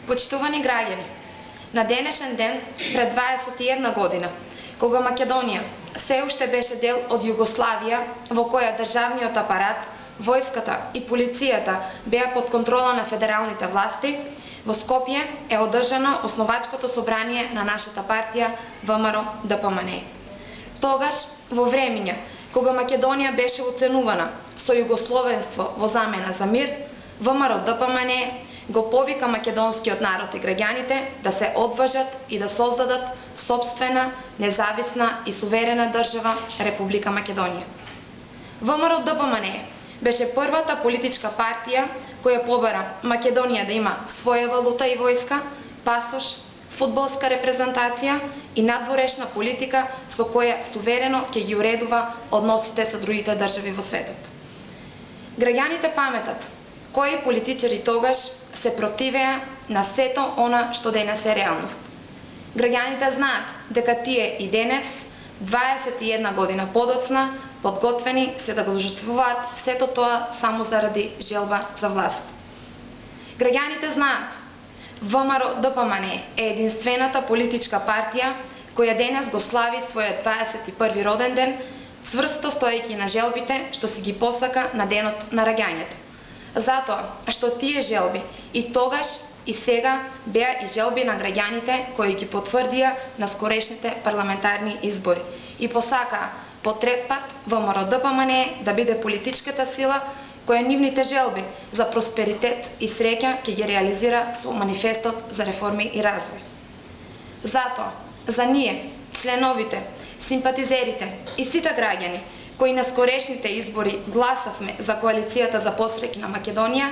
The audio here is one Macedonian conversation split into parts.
Почитувани граѓани, на денешен ден, пред 21 година, кога Македонија се уште беше дел од Југославија, во која државниот апарат, војската и полицијата беа под контрола на федералните власти, во Скопје е одржано основачкото собрание на нашата партија ВМРО-ДПМНЕ. Тогаш, во времења, кога Македонија беше оценувана со југословенство во замена за мир, ВМРО-ДПМНЕ го повика македонскиот народ и граѓаните да се одважат и да создадат сопствена, независна и суверена држава Република Македонија. ВМРО-ДПМНЕ беше првата политичка партија која побара Македонија да има своја валута и војска, пасош, фудбалска репрезентација и надворешна политика со која суверено ќе ги уредува односите со другите држави во светот. Граѓаните паметат кои политичари тогаш се противеа на сето она што денес е реалност. Граѓаните знаат дека тие и денес, 21 година подоцна, подготвени се да го жртвуваат сето тоа само заради желба за власт. Граѓаните знаат, ВМРО-ДПМНЕ е единствената политичка партија која денес го слави својот 21 роден ден, цврсто стоејќи на желбите што си ги посака на денот на раѓањето. Затоа што тие желби и тогаш и сега беа и желби на граѓаните кои ги потврдија на скорешните парламентарни избори и посакаа по трет пат ВМРО-ДПМНЕ да биде политичката сила која нивните желби за просперитет и среќа ќе ги реализира со манифестот за реформи и развој. Затоа, за ние, членовите, симпатизерите и сите граѓани кои на скорешните избори гласавме за коалицијата за посреќа на Македонија,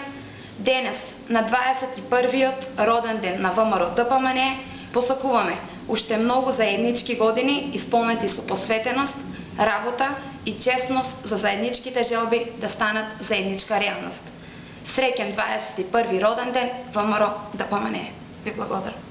денес, на 21-иот роден ден на ВМРО-ДПМНЕ, посакуваме уште многу заеднички години исполнети со посветеност, работа и честност за заедничките желби да станат заедничка реалност. Среќен 21 роден ден ВМРО-ДПМНЕ. Ви благодарам.